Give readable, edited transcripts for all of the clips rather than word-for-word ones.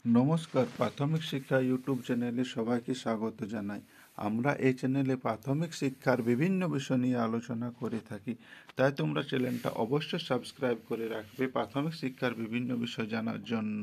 নমস্কার, প্রাথমিক শিক্ষা ইউটিউব চ্যানেলে সবাইকে স্বাগত জানাই। আমরা এই চ্যানেলে প্রাথমিক শিক্ষার বিভিন্ন বিষয় নিয়ে আলোচনা করে থাকি, তাই তোমরা চ্যানেলটা অবশ্যই সাবস্ক্রাইব করে রাখবে প্রাথমিক শিক্ষার বিভিন্ন বিষয় জানার জন্য।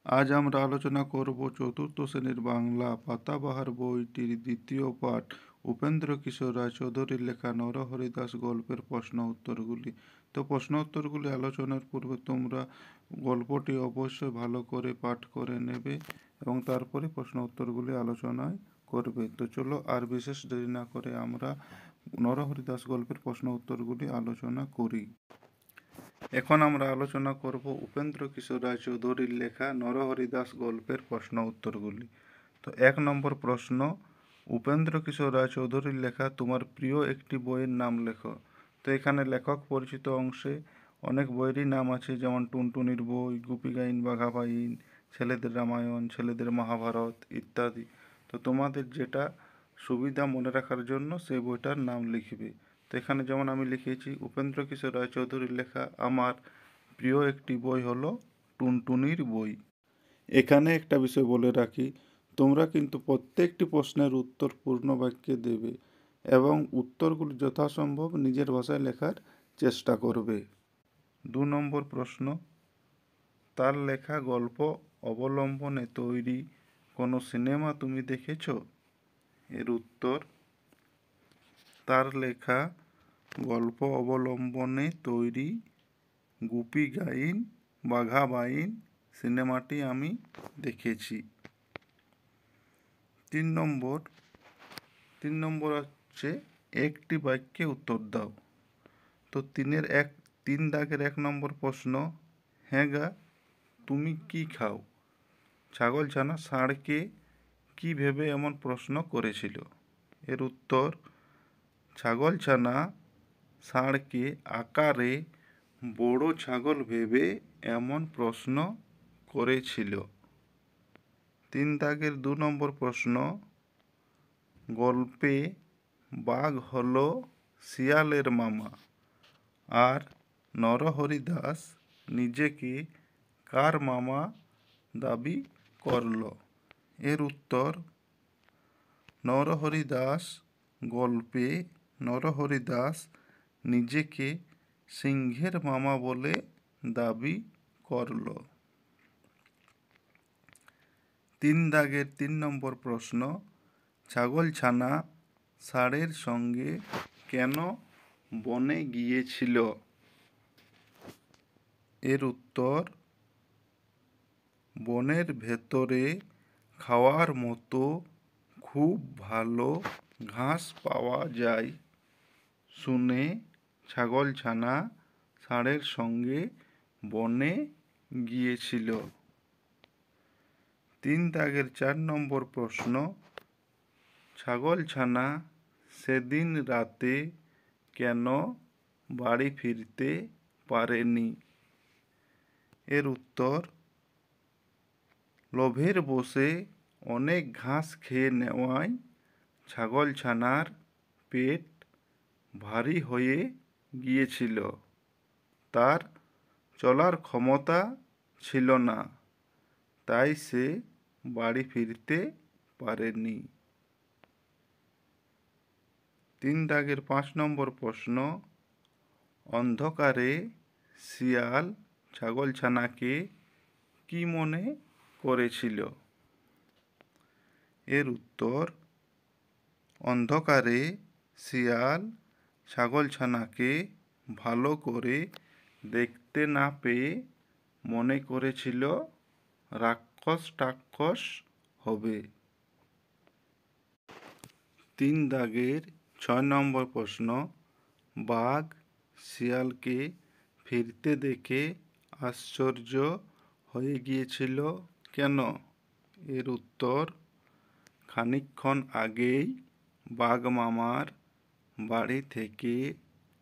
আজ আমরা আলোচনা করব চতুর্থ শ্রেণীর বাংলা পাতাবাহার বইটির দ্বিতীয় পাঠ উপেন্দ্র কিশোর রায়চৌধুরীর লেখা নরহরি দাস গল্পের প্রশ্ন উত্তরগুলি। তো প্রশ্ন উত্তরগুলি আলোচনার পূর্বে তোমরা গল্পটি অবশ্যই ভালো করে পাঠ করে নেবে এবং তারপরে প্রশ্ন উত্তরগুলি আলোচনায় করবে। তো চলো আর বিশেষ দেরি না করে আমরা নরহরি দাস গল্পের প্রশ্ন উত্তরগুলি আলোচনা করি। এখন আমরা আলোচনা করব উপেন্দ্র কিশোর রায়চৌধুরীর লেখা নরহরি দাস গল্পের প্রশ্ন উত্তরগুলি। তো 1 নম্বর প্রশ্ন, উপেন্দ্র কিশোর রায়চৌধুরীর লেখা তোমার প্রিয় একটি বইয়ের নাম লেখো। তো এখানে লেখক পরিচিত অংশে অনেক বইয়েরই নাম আছে, যেমন টুনটুনির বই, গুপি গাইন বাঘা বাইন, ছেলেদের রামায়ণ, ছেলেদের মহাভারত ইত্যাদি। তো তোমাদের যেটা সুবিধা মনে রাখার জন্য সেই বইটার নাম লিখবে। তো এখানে যেমন আমি লিখেছি উপেন্দ্র কিশোর রায়চৌধুরীর লেখা আমার প্রিয় একটি বই হলো টুনটুনির বই। এখানে একটা বিষয় বলে রাখি, তোমরা কিন্তু প্রত্যেকটি প্রশ্নের উত্তর পূর্ণ বাক্যে দেবে এবং উত্তরগুলি যথাসম্ভব নিজের ভাষায় লেখার চেষ্টা করবে। 2 নম্বর প্রশ্ন, তার লেখা গল্প অবলম্বনে তৈরি কোনো সিনেমা তুমি দেখেছো? এর উত্তর, তার লেখা গল্প অবলম্বনে তৈরি গুপি গাইন বাঘা বাইন সিনেমাটি আমি দেখেছি। 3 নম্বর হচ্ছে একটি বাক্যে উত্তর দাও। তো 3 দাগের 1 নম্বর প্রশ্ন, হ্যাঁ গা তুমি কি খাও? ছাগল ছানা ষাঁড়কে কি ভেবে এমন প্রশ্ন করেছিল? এর উত্তর, ছাগল ছানা ষাঁড়কে আকারে বড় ছাগল ভেবে এমন প্রশ্ন করেছিল। 3 দাগের 2 নম্বর প্রশ্ন, গল্পে বাঘ হলো শিয়ালের মামা আর নরহরি দাস নিজেকে কার মামা দাবি করল? এর উত্তর, গল্পে নরহরি দাস নিজেকে সিংহের মামা বলে দাবি করল। 3 দাগের 3 নম্বর প্রশ্ন, ছাগলছানা ষাঁড়ের সঙ্গে কেন বনে গিয়েছিল? এর উত্তর, বনের ভেতরে খাওয়ার মতো খুব ভালো ঘাস পাওয়া যায় শুনে ছাগলছানা ষাঁড়ের সঙ্গে বনে গিয়েছিল। 3 দাগের 4 নম্বর প্রশ্ন, ছাগলছানা সেদিন রাতে কেন বাড়ি ফিরতে পারেনি? এর উত্তর, লোভের বশে অনেক ঘাস খেয়ে নেওয়ায় ছাগলছানার পেট ভারী হয়ে গিয়েছিল, তার চলার ক্ষমতা ছিল না, তাই সে বাড়ি ফিরতে পারেনি। 3 দাগের 5 নম্বর প্রশ্ন, অন্ধকারে শিয়াল ছাগলছানাকে কি মনে করেছিল? এর উত্তর, অন্ধকারে শিয়াল ছাগলছানাকে ভালো করে দেখতে না পেয়ে মনে করেছিল রাক্ষস টাক্ষস হবে। 3 দাগের 6 নম্বর প্রশ্ন, বাঘ শিয়ালকে ফিরতে দেখে আশ্চর্য হয়ে গিয়েছিল কেন? এর উত্তর, খানিকক্ষণ আগেই বাঘ মামার বাড়ি থেকে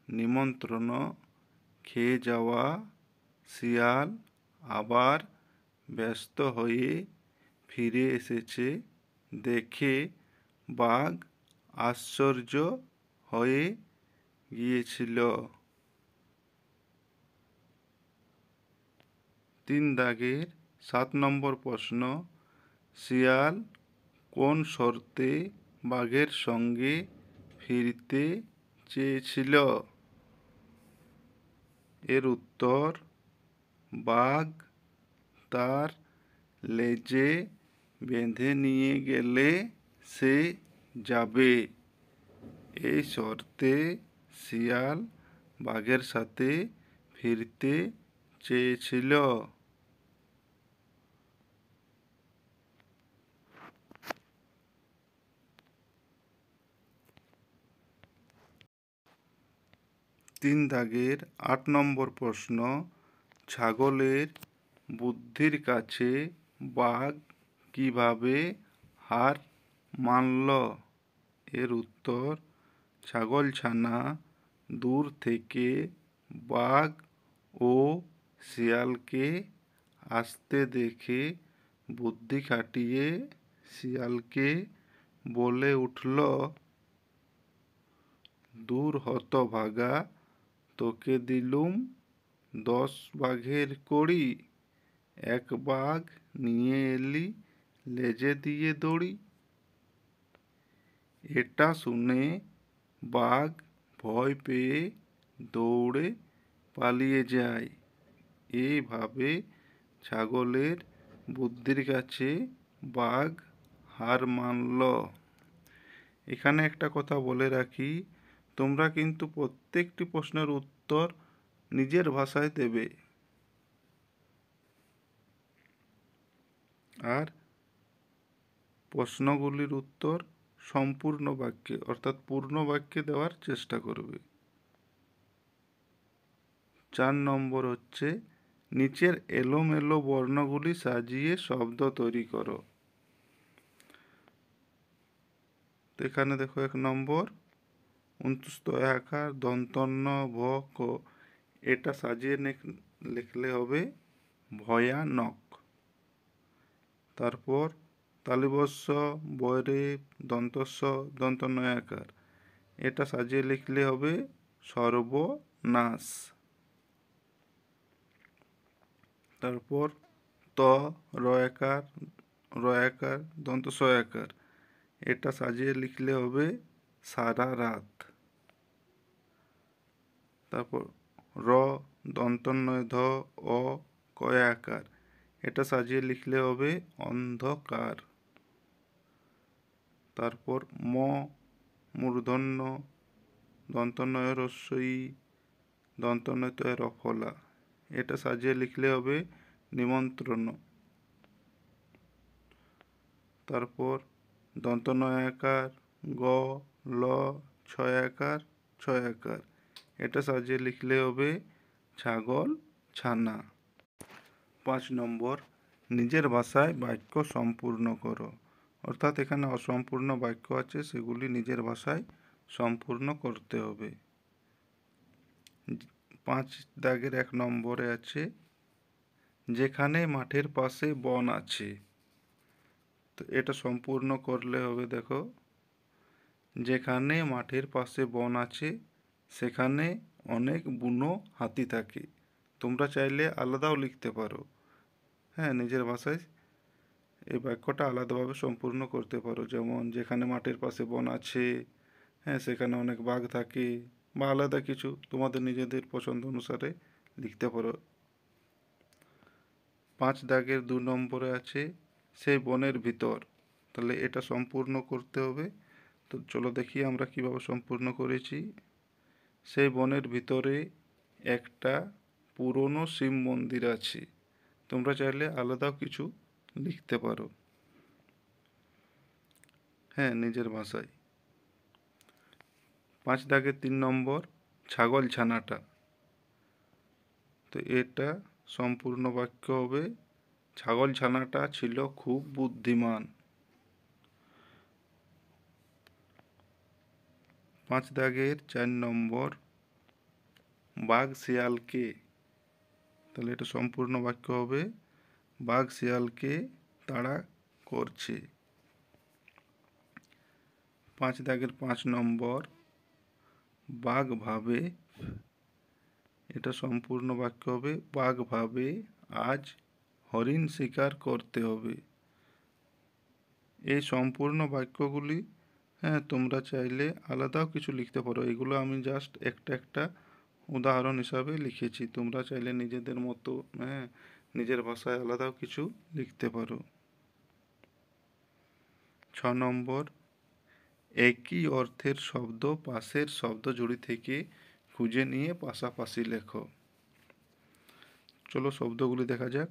নিমন্ত্রণ খেয়ে যাওয়া শিয়াল আবার ব্যস্ত হয়ে ফিরে এসেছে দেখে বাঘ আশ্চর্য হয়ে গিয়েছিল। 3 দাগের 7 নম্বর প্রশ্ন, শিয়াল কোন শর্তে বাঘের সঙ্গে ফিরতে চেয়েছিল? এর উত্তর, বাঘ তার লেজে বেঁধে নিয়ে গেলে সে যাবে। এই শর্তে শিয়াল বাঘের সাথে ফিরতে চেয়েছিল। তিন দাগের 8 নম্বর প্রশ্ন, ছাগলের বুদ্ধির কাছে বাঘ কিভাবে হার মানল? এর উত্তর, ছাগলছানা দূর থেকে বাঘ ও শিয়ালকে আসতে দেখে বুদ্ধি খাটিয়ে শিয়ালকে বলে উঠল, দূর হতভাগা, তোকে দিলুম 10 বাঘের কড়ি, এক বাঘ নিয়ে এলি লেজে দিয়ে দড়ি। এটা শুনে বাঘ ভয় পেয়ে দৌড়ে পালিয়ে যায়। এইভাবে ছাগলের বুদ্ধির কাছে বাঘ হার মানল। এখানে একটা কথা বলে রাখি, তোমরা কিন্তু প্রত্যেকটি প্রশ্নের উত্তর নিজের ভাষায় দেবে, আর প্রশ্নগুলির উত্তর সম্পূর্ণ বাক্যে অর্থাৎ পূর্ণ বাক্যে দেওয়ার চেষ্টা করবে। 4 নম্বর হচ্ছে, নিচের এলোমেলো বর্ণগুলি সাজিয়ে শব্দ তৈরি করো। তো এখানে দেখো 1 নম্বর, দন্তন্য ভ ক, এটা সাজিয়ে লিখলে হবে ভয়ানক। তারপর তালিবস্য বয়রে দন্তস্য দন্তনয়াকার, এটা সাজিয়ে লিখলে হবে সর্বনাশ। তারপর ত রয়াকার দন্তস্বয়াকার, এটা সাজিয়ে লিখলে হবে সারা রাত। তারপর র দন্তন্বয় ধ অ কয়াকার, এটা সাজিয়ে লিখলে হবে অন্ধকার। তারপর ম মূর্ধন্য দন্তন্বয় রস্যই দন্তন্বয় তয় রফলা, এটা সাজিয়ে লিখলে হবে নিমন্ত্রণ। তারপর দন্তনয়াকার গ ল ছয়াকার, এটা সাজিয়ে লিখলে হবে ছাগল ছানা। 5 নম্বর, নিজের ভাষায় বাক্য সম্পূর্ণ করো। অর্থাৎ এখানে অসম্পূর্ণ বাক্য আছে, সেগুলি নিজের ভাষায় সম্পূর্ণ করতে হবে। 5 দাগের 1 নম্বরে আছে, যেখানে মাঠের পাশে বন আছে। তো এটা সম্পূর্ণ করলে হবে, দেখো, যেখানে মাঠের পাশে বন আছে সেখানে অনেক বুনো হাতি থাকে। তোমরা চাইলে আলাদাও লিখতে পারো, হ্যাঁ, নিজের ভাষায় এই বাক্যটা আলাদাভাবে সম্পূর্ণ করতে পারো। যেমন, যেখানে মাঠের পাশে বন আছে, হ্যাঁ, সেখানে অনেক বাঘ থাকে, বা আলাদা কিছু তোমাদের নিজেদের পছন্দ অনুসারে লিখতে পারো। 5 দাগের 2 নম্বরে আছে, সেই বনের ভিতর। তাহলে এটা সম্পূর্ণ করতে হবে। তো চলো দেখি আমরা কিভাবে সম্পূর্ণ করেছি। সেই বনের ভিতরে একটা পুরনো শিব মন্দির আছে। তোমরা চাইলে আলাদাও কিছু লিখতে পারো, হ্যাঁ, নিজের ভাষায়। 5 দাগের 3 নম্বর, ছাগল ছানাটা। তো এটা সম্পূর্ণ বাক্য হবে, ছাগল ছানাটা ছিল খুব বুদ্ধিমান। 5 দাগের 4 নম্বর, বাঘ শিয়ালকে। তাহলে এটা সম্পূর্ণ বাক্য হবে, বাঘ শিয়ালকে তাড়া করছে। 5 দাগের 5 নম্বর, বাঘ ভাবে। এটা সম্পূর্ণ বাক্য হবে, বাঘ ভাবে আজ হরিণ শিকার করতে হবে। এই সম্পূর্ণ বাক্যগুলি, হ্যাঁ, তোমরা চাইলে আলাদাও কিছু লিখতে পারো। এগুলো আমি জাস্ট একটা উদাহরণ হিসাবে লিখেছি। তোমরা চাইলে নিজেদের মতো, হ্যাঁ, নিজের ভাষায় আলাদাও কিছু লিখতে পারো। 6 নম্বর, একই অর্থের শব্দ পাশের শব্দজুড়ি থেকে খুঁজে নিয়ে পাশাপাশি লেখো। চলো শব্দগুলি দেখা যাক।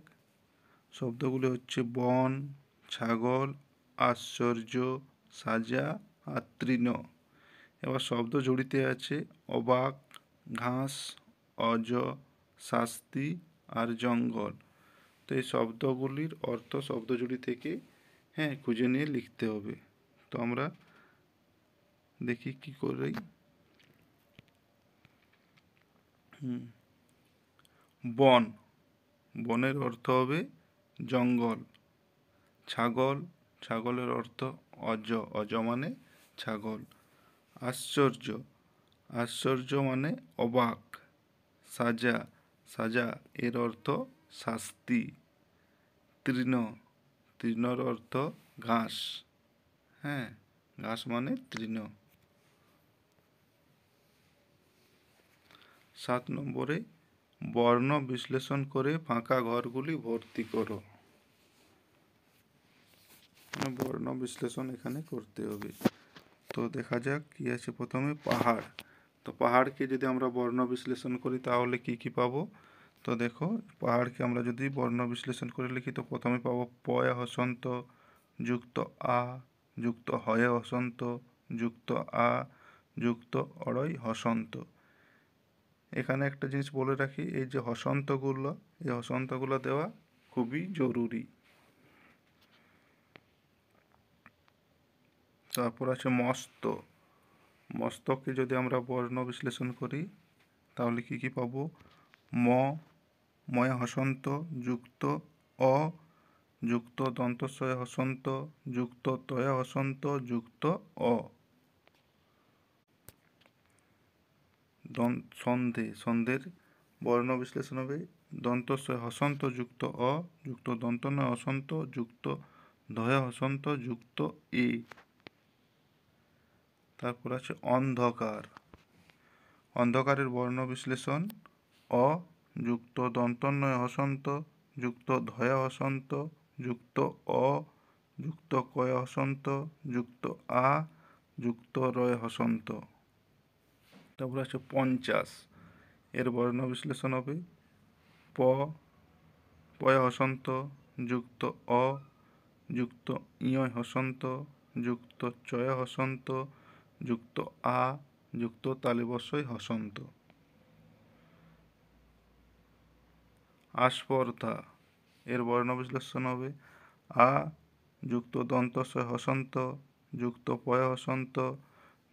শব্দগুলি হচ্ছে বন, ছাগল, আশ্চর্য, সাজা আর তৃণ। এবার শব্দ জুড়িতে আছে অবাক, ঘাস, অজ, শাস্তি আর জঙ্গল। তো এই শব্দগুলির অর্থ শব্দজুড়ি থেকে, হ্যাঁ, খুঁজে নিয়ে লিখতে হবে। তো আমরা দেখি কি করে। বন, বনের অর্থ হবে জঙ্গল। ছাগল, ছাগলের অর্থ অজ, অজ মানে ছাগল। আশ্চর্য, আশ্চর্য মানে অবাক। সাজা, সাজা এর অর্থ শাস্তি। তৃণ, তৃণর অর্থ ঘাস, হ্যাঁ, ঘাস মানে তৃণ। 7 নম্বরে বর্ণ বিশ্লেষণ করে ফাঁকা ঘরগুলি ভর্তি করো। বর্ণ বিশ্লেষণ এখানে করতে হবে। তো দেখা যাক কি আছে। প্রথমে পাহাড়। তো পাহাড়কে যদি আমরা বর্ণ বিশ্লেষণ করি তাহলে কি কি পাবো। তো দেখো, পাহাড়কে আমরা যদি বর্ণ বিশ্লেষণ করে লিখি তো প্রথমে পাবো পয় হসন্ত যুক্ত আ যুক্ত হয়ে হসন্ত যুক্ত আ যুক্ত অড়ই হসন্ত। এখানে একটা জিনিস বলে রাখি, এই যে হসন্তগুলো, এই হসন্তগুলো দেওয়া খুবই জরুরি। তারপর আছে মস্ত। মস্তকে যদি আমরা বর্ণ বিশ্লেষণ করি তাহলে কি কি পাবো। ম, ময় হসন্ত যুক্ত অ যুক্ত দন্তস্বয় হসন্ত যুক্ত তয় হসন্ত যুক্ত অ। সন্ধে, সন্ধ্যের বর্ণ বিশ্লেষণ হবে দন্তস্বয় হসন্ত যুক্ত অ যুক্ত দন্তনয় হসন্ত যুক্ত ধয় হসন্ত যুক্ত ই। তারপর আছে অন্ধকার। অন্ধকারের বর্ণ বিশ্লেষণ অ যুক্ত দন্তন্বয় হসন্ত যুক্ত ধয় হসন্ত যুক্ত অ যুক্ত কয় হসন্ত যুক্ত আ যুক্ত রয় হসন্ত। তারপর আছে 50। এর বর্ণ বিশ্লেষণ হবে প, পয় হসন্ত যুক্ত অ যুক্ত ইয় হসন্ত যুক্ত চয় হসন্ত যুক্ত আ যুক্ত তালিবস্যই হসন্ত। আস্পর্ধা। এর বর্ণ বিশ্লেষণ হবে আ যুক্ত দন্তস্বয় হসন্ত যুক্ত পয় হসন্ত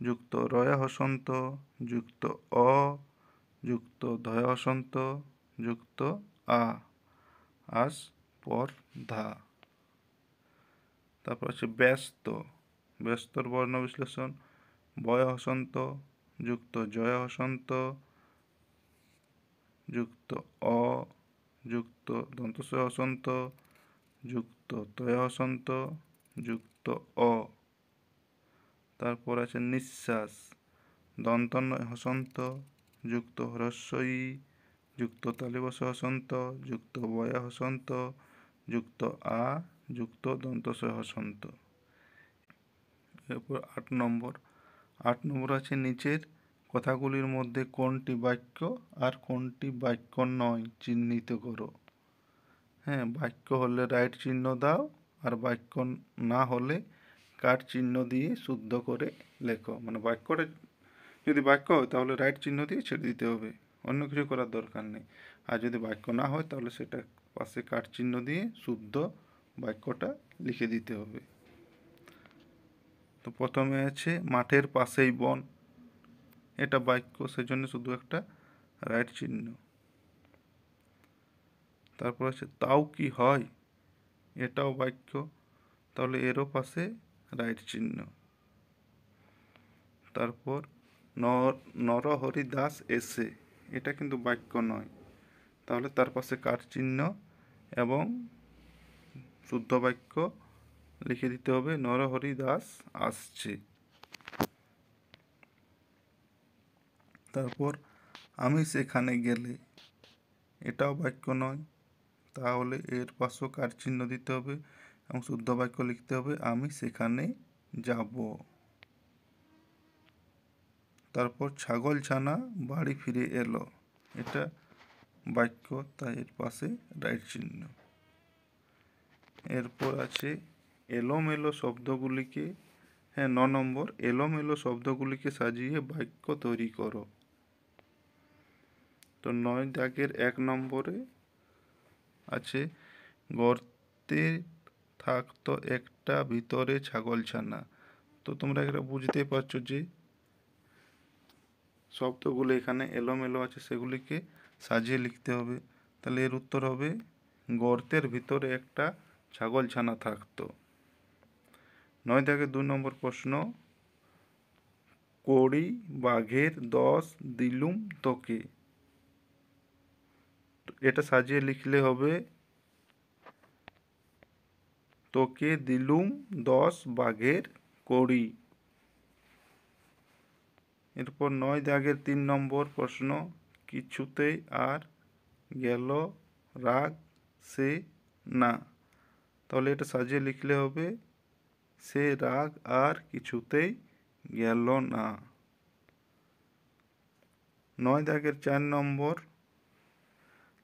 যুক্ত রয় হসন্ত যুক্ত অ যুক্ত ধয় হসন্ত যুক্ত আ। আস্পর্ধা। তারপর আছে ব্যস্ত। ব্যস্তর বর্ণ বিশ্লেষণ বয় হসন্ত যুক্ত জয় হসন্ত যুক্ত অ যুক্ত দন্তস্বয় হসন্ত যুক্ত তয় হসন্ত যুক্ত অ। তারপর আছে নিঃশ্বাস। দন্তন্বয় হসন্ত যুক্ত হ্রস্বই যুক্ত তালিবস হসন্ত যুক্ত বয় হসন্ত যুক্ত আ যুক্ত দন্তস্বয় হসন্ত। এরপর 8 নম্বর। 8 নম্বর আছে নিচের কথাগুলির মধ্যে কোনটি বাক্য আর কোনটি বাক্য নয় চিহ্নিত করো। হ্যাঁ, বাক্য হলে রাইট চিহ্ন দাও আর বাক্য না হলে কাট চিহ্ন দিয়ে শুদ্ধ করে লেখো। মানে বাক্যটা যদি বাক্য হয় তাহলে রাইট চিহ্ন দিয়ে ছেড়ে দিতে হবে, অন্য কিছু করার দরকার নেই। আর যদি বাক্য না হয় তাহলে সেটা পাশে কাট চিহ্ন দিয়ে শুদ্ধ বাক্যটা লিখে দিতে হবে। তো প্রথমে আছে মাঠের পাশেই বন, এটা বাক্য, সেজন্য শুধু একটা রাইট চিহ্ন। তারপর আছে তাও কি হয়, এটাও বাক্য, তাহলে এরও পাশে রাইট চিহ্ন। তারপর নরহরি দাস এসে, এটা কিন্তু বাক্য নয়, তাহলে তার পাশে কাট চিহ্ন এবং শুদ্ধ বাক্য লিখে দিতে হবে। নরহরি দাস আসছে। তারপর আমি সেখানে গেলে, এটাও বাক্য নয়, তাহলে এর পাশেও কার চিহ্ন দিতে হবে এবং শুদ্ধ বাক্য লিখতে হবে আমি সেখানে যাব। তারপর ছাগল ছানা বাড়ি ফিরে এলো, এটা বাক্য, তাই এর পাশে রাইট চিহ্ন। এরপর আছে এলোমেলো শব্দগুলিকে, 9 নম্বর, এলোমেলো শব্দগুলিকে সাজিয়ে বাক্য তৈরি করো। তো 9 দাগের 1 নম্বরে আছে গর্তে থাকতো একটা ভিতরে ছাগলছানা। তো তোমরা এটা বুঝতেই পারছো যে শব্দগুলো এখানে এলোমেলো আছে, সেগুলিকে সাজিয়ে লিখতে হবে। তাহলে এর উত্তর হবে গর্তের ভিতরে একটা ছাগলছানা থাকতো। 9 দাগে 2 নম্বর প্রশ্ন, কড়ি বাঘের 10 দিলুম তোকে। এটা সাজিয়ে লিখলে হবে তোকে দিলুম 10 বাঘের কড়ি। এরপর 9 দাগের 3 নম্বর প্রশ্ন, কিছুতেই আর গেল রাগ সে না। তাহলে এটা সাজিয়ে লিখলে হবে সে রাগ আর কিছুতেই গেল না। 9 দাগের 4 নম্বর,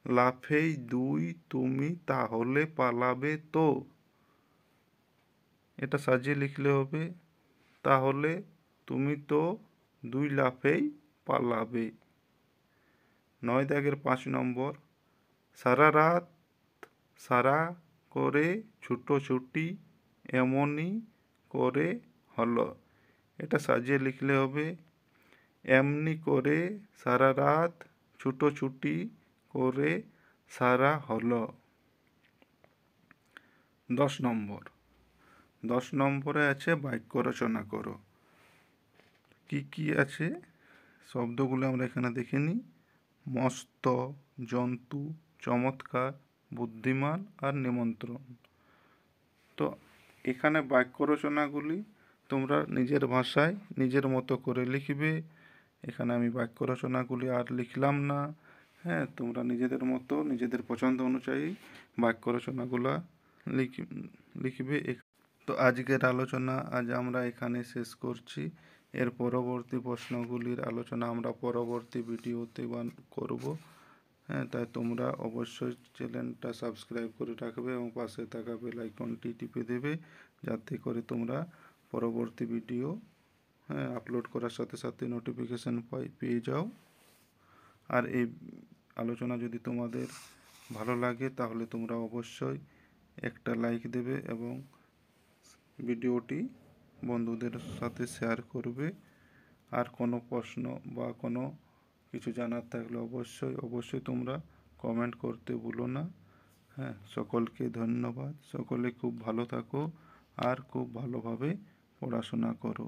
লাফেই 2 তুমি তাহলে পালাবে তো। এটা সাজিয়ে লিখলে হবে তাহলে তুমি তো 2 লাফেই পালাবে। 9 দাগের 5 নম্বর, সারা রাত সারা করে ছুটোছুটি এমনই করে হলো। এটা সাজিয়ে লিখলে হবে এমনি করে সারা রাত ছুটোছুটি করে সারা হলো। 10 নম্বর, 10 নম্বরে আছে বাক্য রচনা করো। কি কি আছে শব্দগুলো আমরা এখানে দেখে নিই। মস্ত, জন্তু, চমৎকার, বুদ্ধিমান আর নিমন্ত্রণ। তো এখানে বাক্য রচনাগুলি তোমরা নিজের ভাষায় নিজের মতো করে লিখবে। এখানে আমি বাক্য রচনাগুলি আর লিখলাম না। তোমরা নিজেদের মতো নিজেদের পছন্দ অনুযায়ী বাক্য রচনাগুলা লিখবে। তো আজকের আলোচনা আজ আমরা এখানে শেষ করছি। এর পরবর্তী প্রশ্নগুলির আলোচনা আমরা পরবর্তী ভিডিওতে করব। তাই তোমরা অবশ্যই চ্যানেলটা সাবস্ক্রাইব করে রাখবে এবং পাশে থাকা বেল আইকনটি টিপে দেবে, যাতে করে তোমরা পরবর্তী ভিডিও আপলোড করার সাথে সাথে নোটিফিকেশান পেয়ে যাও। আর এই আলোচনা যদি তোমাদের ভালো লাগে তাহলে তোমরা অবশ্যই একটা লাইক দেবে এবং ভিডিওটি বন্ধুদের সাথে শেয়ার করবে। আর কোনো প্রশ্ন বা কোনো কিছু জানার থাকলে অবশ্যই তোমরা কমেন্ট করতে ভুলো না। সকলকে ধন্যবাদ। সকলে খুব ভালো থাকো আর খুব ভালোভাবে পড়াশোনা করো।